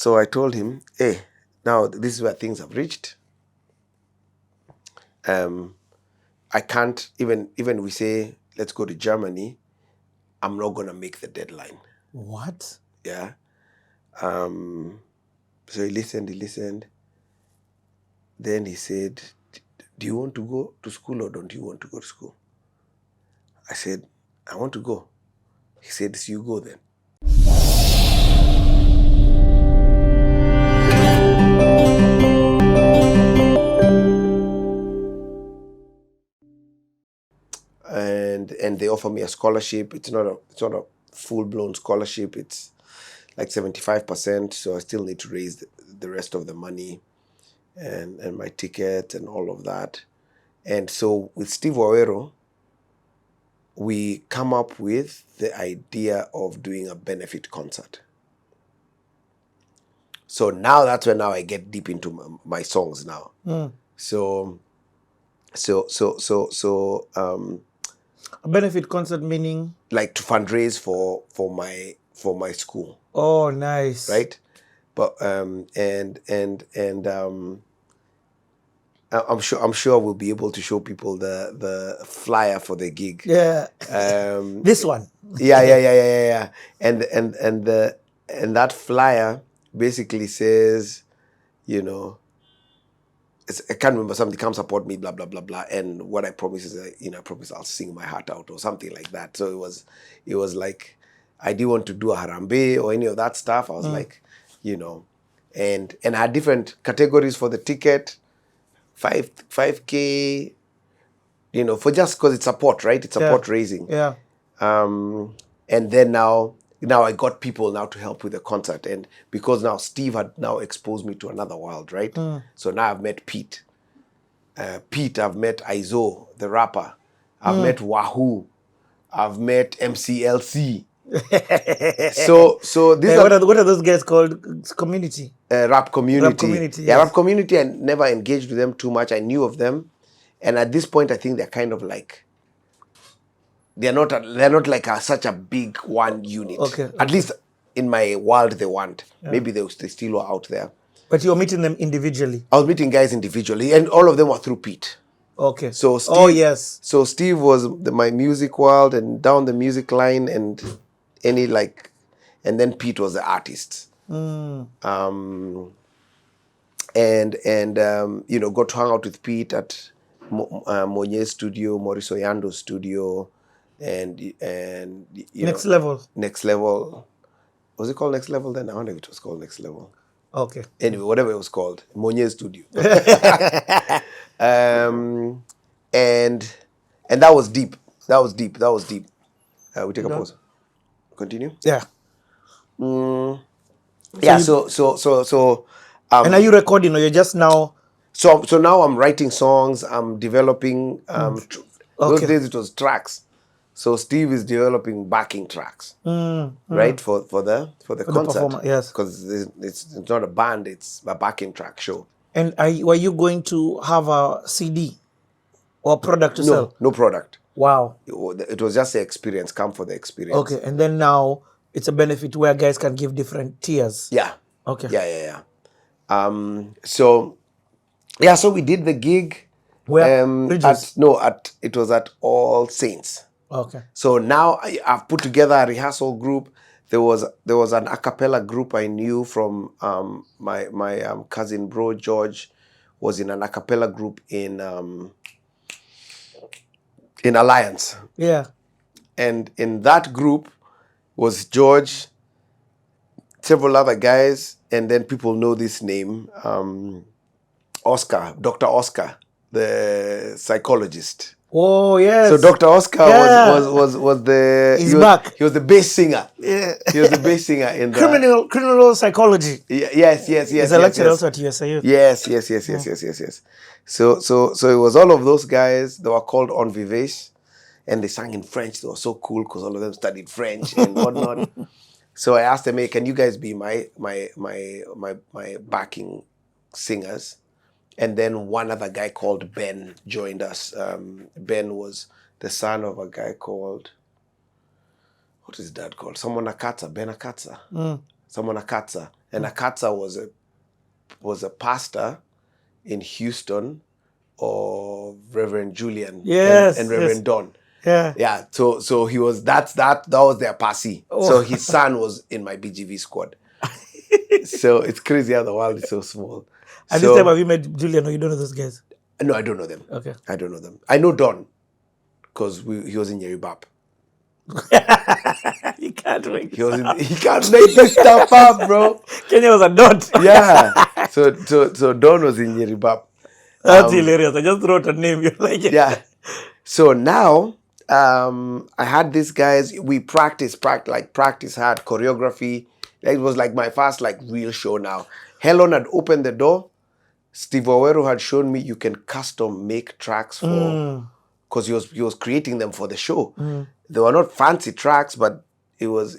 So I told him, hey, now this is where things have reached. I can't, even we say, let's go to Germany, I'm not going to make the deadline. What? Yeah. So he listened. Then he said, do you want to go to school or don't you want to go to school? I said, I want to go. He said, so you go then. And they offer me a scholarship. It's not a full-blown scholarship. It's like 75%. So I still need to raise the rest of the money and my ticket and all of that. And so with Steve Wawero, we come up with the idea of doing a benefit concert. So now that's when I get deep into my songs now. So a benefit concert meaning like to fundraise for my school. Oh, nice. Right? But I'm sure we'll be able to show people the flyer for the gig. Yeah. This one. Yeah. And that flyer basically says, I can't remember, something, come support me, blah blah blah blah. And what I promise is, I promise I'll sing my heart out or something like that. So it was like, I didn't want to do a harambe or any of that stuff. I was like, and I had different categories for the ticket. 5K, for just because it's support, right? It's support raising. Yeah. And then now I got people now to help with the concert. And because now Steve had now exposed me to another world, right? So now I've met Pete. I've met Aizo, the rapper. I've met Wahoo. I've met MCLC. So these what are those guys called? Community. Rap community. Rap community. Yeah, Yes. rap community. I never engaged with them too much. I knew of them, and at this point, I think they're kind of like they're not like such a big one unit. Okay. At least in my world, they weren't. Yeah. Maybe they still were out there. But you're meeting them individually. I was meeting guys individually, and all of them were through Pete. Okay. So Steve, yes. So Steve was my music world, and down the music line, and then Pete was the artist. And got to hang out with Pete at Monye's studio, Maurice Oyando's studio, and Next Level. Next Level. Was it called Next Level then? I wonder if it was called Next Level. Okay. Anyway, whatever it was called, Monye's studio. And that was deep. We take a pause. Continue. Yeah. So and are you recording or you're just now? So now I'm writing songs. I'm developing. Those days it was tracks. So Steve is developing backing tracks, right, for the concert. Yes, because it's not a band; it's a backing track show. And were you going to have a CD or product to sell? No product. Wow. It was just the experience. Come for the experience. Okay, and then now it's a benefit where guys can give different tiers. Yeah. Okay. Yeah. So we did the gig. Where? It was at All Saints. Okay. So now I've put together a rehearsal group. There was an a cappella group I knew from my cousin bro George was in an a cappella group in Alliance. Yeah. And in that group was George, several other guys, and then people know this name, Oscar, Dr. Oscar, the psychologist. Oh yes. So Dr. Oscar was the back. He was the bass singer. Yeah. He was the bass singer in the criminal psychology. Yes. He's a lecturer also at USIU. Yes. So it was all of those guys. They were called On Vivace, and they sang in French. They were so cool because all of them studied French and whatnot. So I asked them, hey, can you guys be my backing singers? And then one other guy called Ben joined us. Ben was the son of a guy called, what is his dad called? Ben Akatsa. Someone Akatsa. And Akatsa was a pastor in Houston of Reverend Julian Yes, and Reverend Don. Yeah. Yeah, so he was that was their passee. Oh. So his son was in my BGV squad. So it's crazy how the world is so small. At So, this time, have you met Julian or you don't know those guys? No, I don't know them. Okay. I don't know them. I know Don because he was in Yeribap. You can't make He can't make this stuff up, bro. Kenya was a dot. Yeah. So Don was in Yeribap. That's hilarious. I just wrote a name. You're like, Yeah. So now, I had these guys. We practice hard choreography. It was like my first real show. Now, Helen had opened the door. Steve Owero had shown me you can custom make tracks for, because he was creating them for the show. They were not fancy tracks, but it was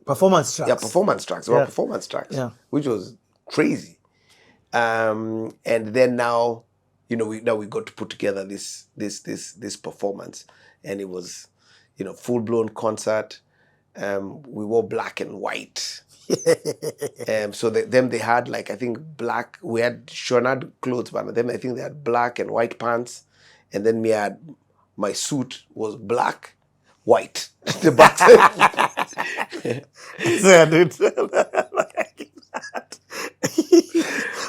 performance tracks. Yeah, performance tracks. They were performance tracks, which was crazy. And then now, we got to put together this performance, and it was, full blown concert. We wore black and white. So they had I think black. We had Shonad clothes, but them I think they had black and white pants, and then my suit was black, white. The back. Yeah, dude.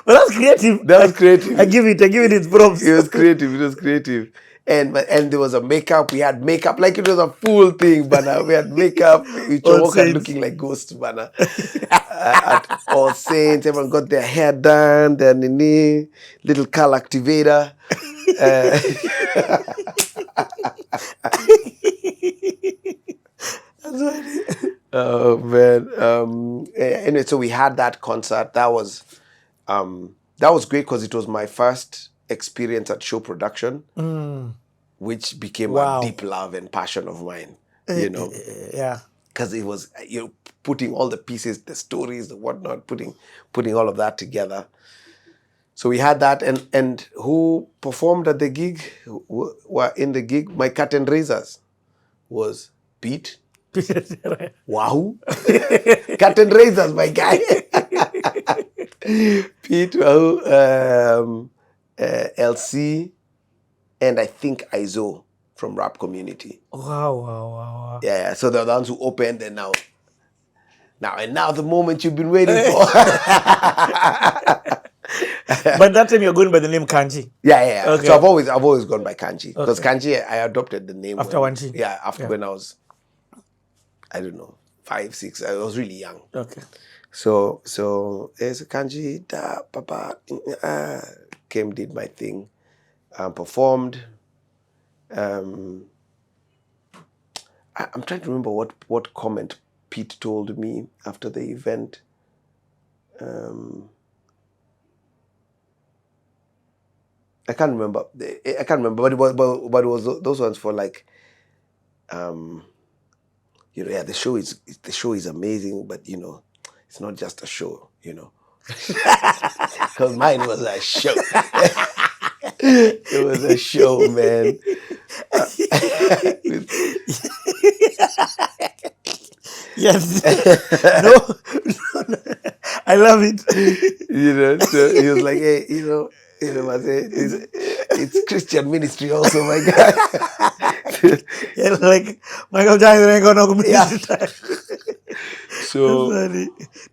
But that's creative. That was creative. I give it its props. It was creative. And there was a makeup. We had makeup it was a full thing, but we had makeup. We walked looking like ghosts, but at All Saints, everyone got their hair done, their nini, little color activator. Oh man. Anyway, so we had that concert. That was great because it was my first experience at show production, which became a deep love and passion of mine. Yeah. Because it was putting all the pieces, the stories, the whatnot, putting all of that together. So we had that, and who performed at the gig, who were in the gig, my curtain raisers was Pete. Wahoo. Curtain raisers, my guy. Pete, Wahoo, LC, and I think Izo from Rap Community. Wow. Yeah. So they're the ones who opened, and now the moment you've been waiting for. But that time you're going by the name Kanjii. Yeah. Okay. So I've always gone by Kanjii, because Kanjii, I adopted the name after Wanchi. Yeah, when I was, I don't know, 5, 6. I was really young. Okay. So it's Kanjii, papa, came, did my thing, performed. I'm trying to remember what comment Pete told me after the event. I can't remember, but it was those ones for the show is amazing, but it's not just a show, because mine was a show. It was a show, man. Yes. No. I love it. So he was like, hey, I said, it's Christian ministry also, my guy. Yeah, like Michael Jackson ain't got no ministry. So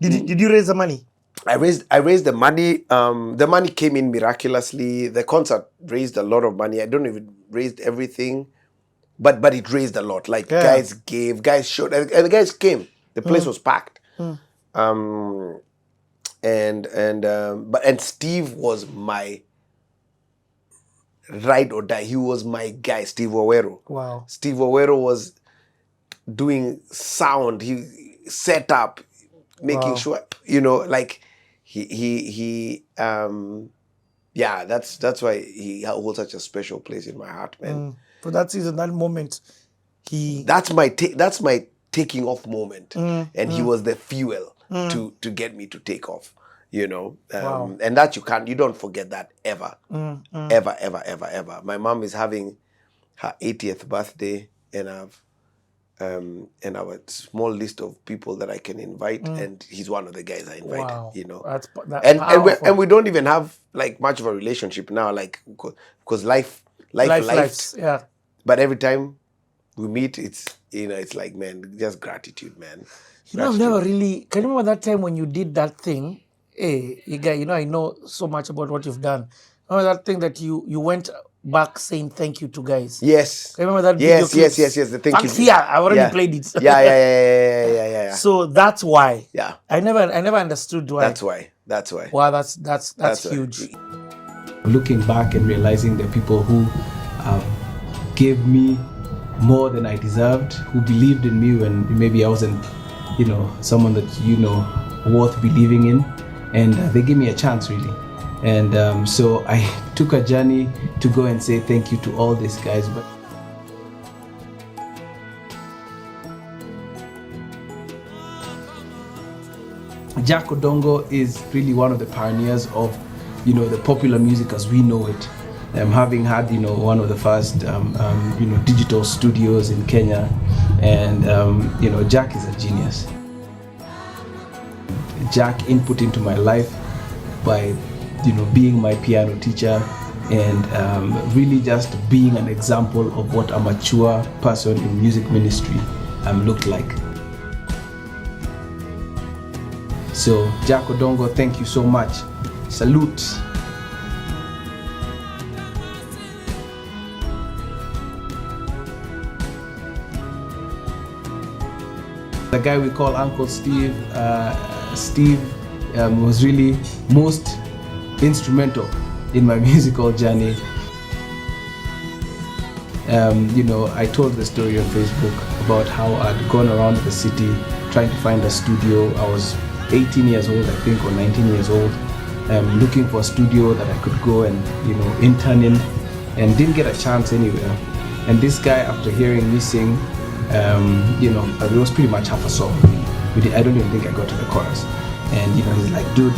did you raise the money? I raised the money. The money came in miraculously. The concert raised a lot of money. I don't know if it raised everything, but it raised a lot. Guys gave, guys showed, and the guys came. The place was packed. And Steve was my ride or die. He was my guy, Steve Owero. Wow. Steve Owero was doing sound. He set up, making sure, that's why he holds such a special place in my heart, man. For that season, that moment, that's my taking off moment, and he was the fuel to get me to take off. And that you don't forget that ever. Ever. My mom is having her 80th birthday, and and our small list of people that I can invite, and he's one of the guys I invited. Wow. You know, That's and powerful. we don't even have like much of a relationship now, like because life Lives. Yeah. But every time we meet, it's it's like, man, just gratitude, man. You know, I've never really. Can you remember that time when you did that thing? Hey, you guy, I know so much about what you've done. Remember that thing that you went back saying thank you to guys? Yes. Can you remember that video clip? Yes. The thank you. Fact, here, I already Yeah. played it. Yeah. So that's why. Yeah. I never understood why. That's why. Wow, that's huge. Looking back and realizing the people who gave me more than I deserved, who believed in me when maybe I wasn't, someone that worth believing in, and they gave me a chance really. And so I took a journey to go and say thank you to all these guys. But Jack Odongo is really one of the pioneers of, the popular music as we know it. Having had, one of the first, digital studios in Kenya, and Jack is a genius. Jack input into my life by, being my piano teacher and really just being an example of what a mature person in music ministry looked like. So, Jack Odongo, thank you so much. Salute. The guy we call Uncle Steve, Steve was really most instrumental in my musical journey. I told the story on Facebook about how I'd gone around the city trying to find a studio. I was 18 years old, I think, or 19 years old, looking for a studio that I could go and, intern in, and didn't get a chance anywhere. And this guy, after hearing me sing, it was pretty much half a song. I don't even think I got to the chorus. And, he's like, dude,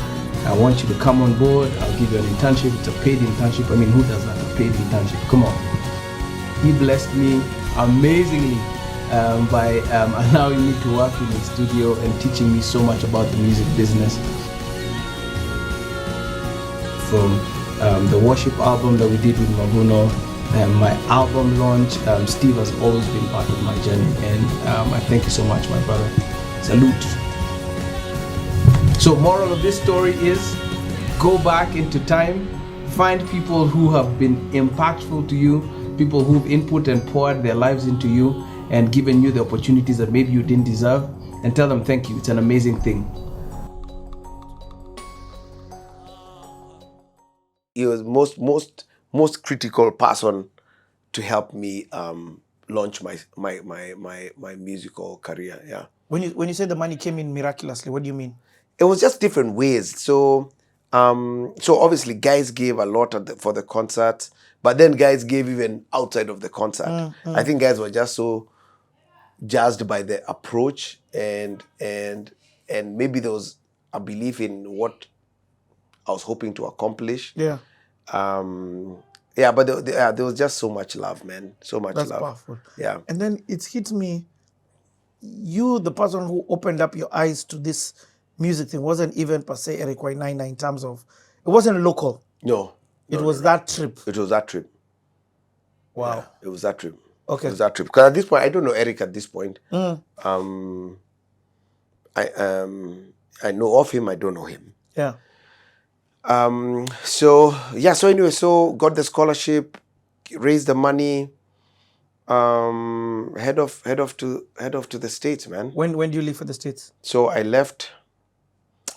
I want you to come on board. I'll give you an internship. It's a paid internship. I mean, who does that? A paid internship. Come on. He blessed me amazingly by allowing me to work in the studio and teaching me so much about the music business. From the worship album that we did with Mabuno, my album launch, Steve has always been part of my journey, and I thank you so much, my brother. Salute. So, moral of this story is go back into time, find people who have been impactful to you, people who've input and poured their lives into you and given you the opportunities that maybe you didn't deserve, and tell them thank you. It's an amazing thing. He was most critical person to help me launch my musical career. Yeah. When you say the money came in miraculously, what do you mean? It was just different ways. So obviously guys gave a lot for the concert, but then guys gave even outside of the concert. I think guys were just so jazzed by the approach and maybe there was a belief in what I was hoping to accomplish. Yeah. But there was just so much love, man. So much love. That's powerful. Yeah. And then it hit me, you, the person who opened up your eyes to this music thing, wasn't even per se Eric Wainaina in terms of, it wasn't local. No. It was that trip. It was that trip. Wow. Yeah, it was that trip. Okay. It was that trip. Because at this point, I don't know Eric at this point. I know of him, I don't know him. Yeah. So anyway, got the scholarship, raised the money, head off to the States, man. When do you leave for the States? So I left.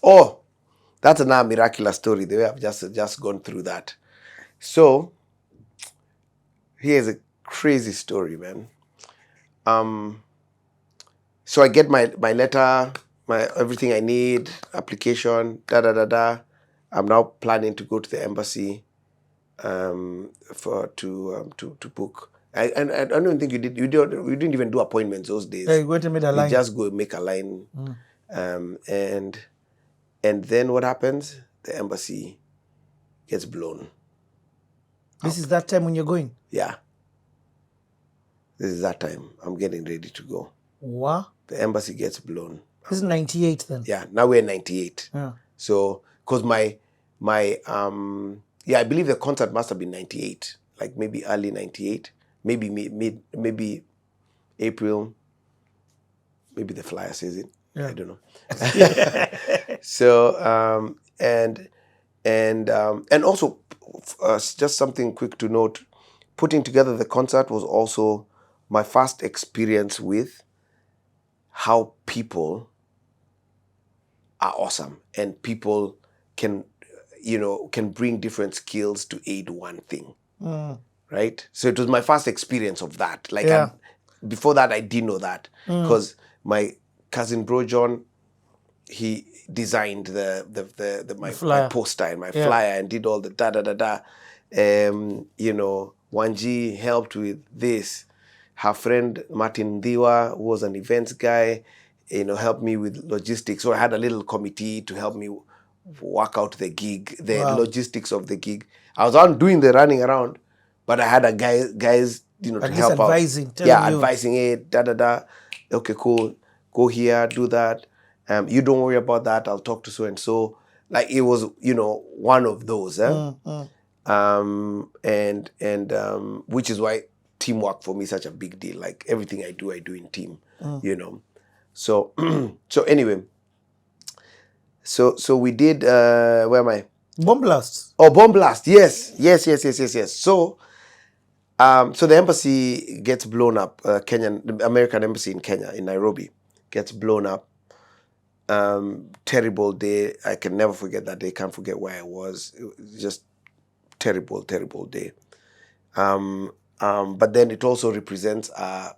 Oh, that's another miraculous story. The way I've just gone through that. So here's a crazy story, man. So I get my letter, my everything I need, application, I'm now planning to go to the embassy to book. I don't even think you didn't even do appointments those days. Yeah, you went and made a line. You just go make a line. And then what happens? The embassy gets blown. This is that time when you're going? Yeah. This is that time. I'm getting ready to go. What? The embassy gets blown. This is 98 then. Yeah, now we're 98. Yeah. So, because I believe the concert must have been 98, like maybe early 98, maybe maybe April, maybe the flyer says it. Yeah. I don't know. So, and also, just something quick to note, putting together the concert was also my first experience with how people are awesome and people can bring different skills to aid one thing. Right? So it was my first experience of that. Like, Yeah. before that, I didn't know that, because my cousin Bro John, he designed my flyer. poster and my Yeah. flyer and did all the da. Wanji helped with this. Her friend Martin Ndiwa, who was an events guy, helped me with logistics. So I had a little committee to help me work out the gig, the Wow. logistics of the gig. I was on doing the running around, but I had a guys to At least help advising, out. telling Yeah, you. advising it, da. Okay, cool. Go here, do that. You don't worry about that. I'll talk to so and so. Like, it was, one of those. Which is why teamwork for me is such a big deal. Like, everything I do in team. So so anyway, so we did. Where am I? Bomb blasts. Oh, bomb blast. Yes. So so the embassy gets blown up. The American embassy in Kenya, in Nairobi, gets blown up. Terrible day. I can never forget that day. Can't forget where I was. It was just terrible day. But then it also represents a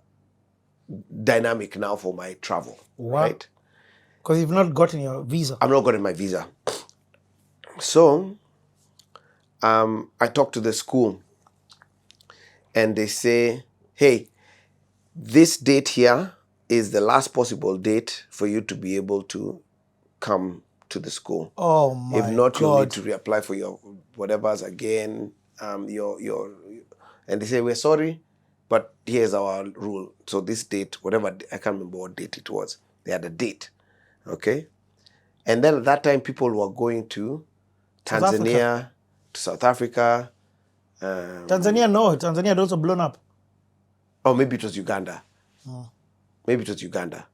dynamic now for my travel. Wow. Right? Because you've not gotten your visa. I'm not getting my visa. So I talked to the school and they say, hey, this date here is the last possible date for you to be able to come to the school. Oh my If not, you'll need God. to reapply for your whatever's again. And they say, we're sorry, but here's our rule. So this date, whatever, I can't remember what date it was. They had a date. Okay? And then at that time, people were going to South Tanzania, to South Africa. Tanzania, no. Tanzania had also blown up. Or maybe it was Uganda. Maybe it was Uganda.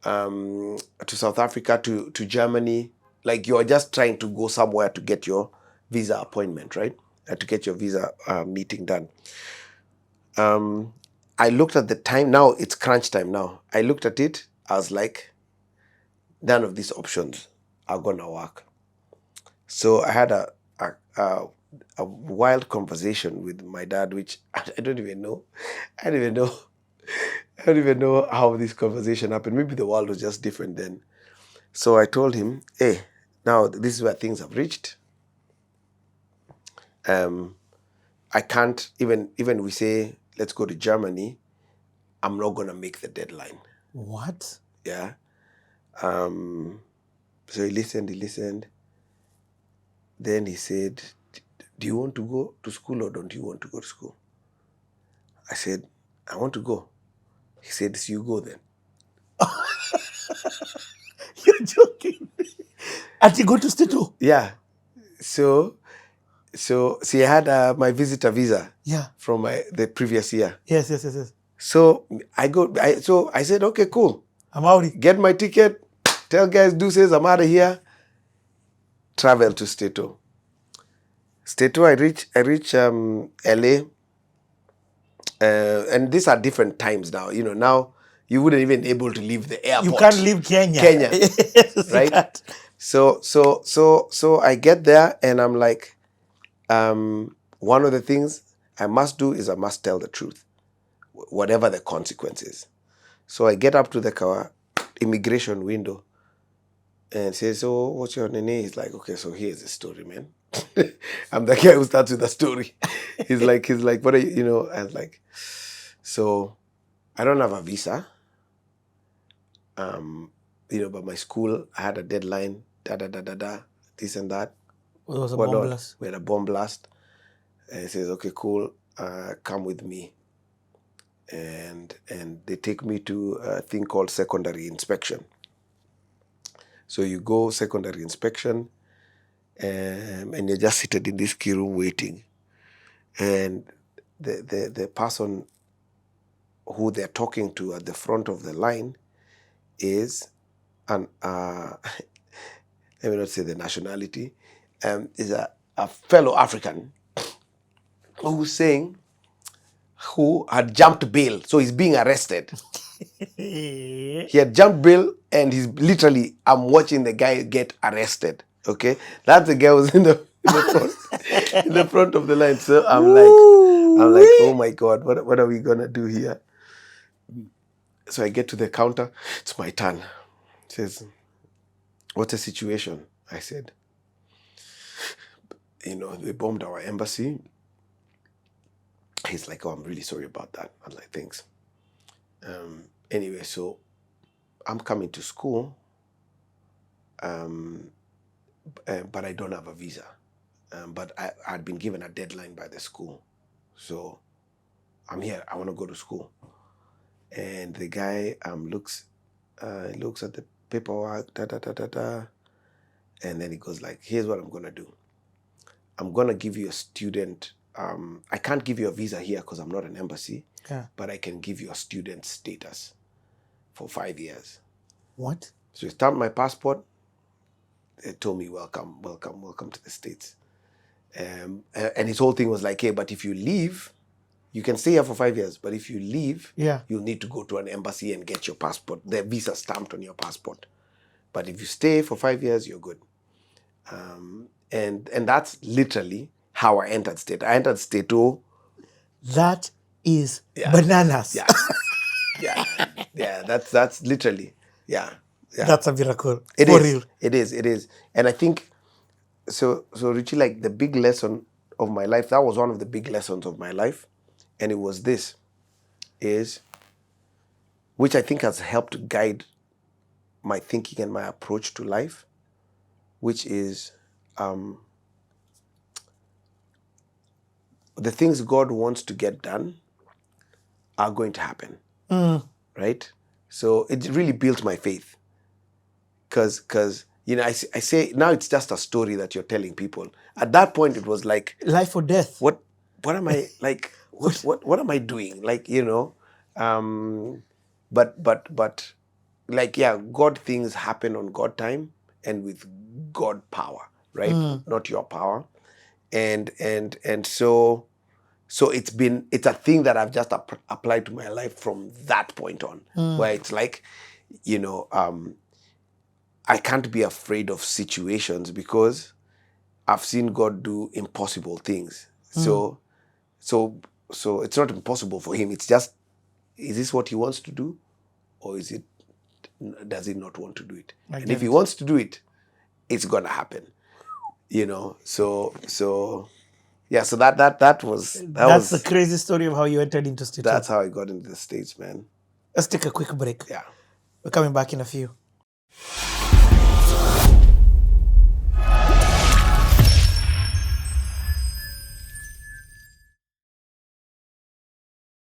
To South Africa, to Germany. Like, you're just trying to go somewhere to get your visa appointment, right? To get your visa meeting done. I looked at the time. Now it's crunch time now. I looked at it. I was like, none of these options are going to work. So I had a wild conversation with my dad, which I don't even know. I don't even know how this conversation happened. Maybe the world was just different then. So I told him, hey, now this is where things have reached. I can't, even we say, let's go to Germany, I'm not going to make the deadline. What? Yeah. So he listened. Then he said, do you want to go to school or don't you want to go to school? I said, I want to go. He said, so you go then. You're joking. And you go to state two? Yeah. So I had my visitor visa. Yeah. From the previous year. Yes. So I said, okay, cool. I'm out. Get my ticket. Tell guys, says I'm out of here. Travel to Stato. I reach LA. And these are different times now. Now you wouldn't even be able to leave the airport. You can't leave Kenya. Yes, right? So I get there and I'm like, one of the things I must do is I must tell the truth, whatever the consequences. So I get up to the immigration window and say, so what's your name? He's like, okay, so here's the story, man. I'm the guy who starts with the story. He's like, what are you, I was like, so I don't have a visa. But my school, I had a deadline, this and that. It was a bomb blast. We had a bomb blast. And he says, okay, cool, come with me. and they take me to a thing called secondary inspection. So you go secondary inspection, and you're just seated in this key room waiting, and the person who they're talking to at the front of the line is an let me not say the nationality, is a fellow African who had jumped bail, so he's being arrested. He had jumped bail, and he's literally, I'm watching the guy get arrested. Okay, that's the guy who's in the front, in the front of the line. So I'm like, oh my God, what are we gonna do here? So I get to the counter. It's my turn. He says, what's the situation? I said, they bombed our embassy. He's like, oh, I'm really sorry about that. I'm like, thanks. Anyway, so I'm coming to school, but I don't have a visa. But I'd been given a deadline by the school. So I'm here. I want to go to school. And the guy looks at the paperwork, and then he goes like, here's what I'm going to do. I'm going to give you a student. I can't give you a visa here because I'm not an embassy, but I can give you a student status for 5 years. What? So he stamped my passport. They told me, welcome to the States. And his whole thing was like, hey, but if you leave, you can stay here for 5 years, but if you leave, you'll need to go to an embassy and get your passport, the visa stamped on your passport. But if you stay for 5 years, you're good. And that's literally how I entered state. I entered state O. That is bananas. Yeah. That's literally, yeah. That's a miracle. It For is. real. It is. And I think, so Richie, like the big lesson of my life, that was one of the big lessons of my life. And it was this, which I think has helped guide my thinking and my approach to life, which is the things God wants to get done are going to happen, right? So it really built my faith, because I say now it's just a story that you're telling people. At that point, it was like life or death. What am I like? What am I doing? Like, but like, God things happen on God time and with God power, right? Not your power, and so it's a thing that I've just applied to my life from that point on, where it's like, I can't be afraid of situations because I've seen God do impossible things. So it's not impossible for him. It's just, is this what he wants to do, or does he not want to do it? And if he wants to do it, it's gonna happen. So that was the crazy story of how you entered into state. That's how I got into the States, man. Let's take a quick break. Yeah. We're coming back in a few.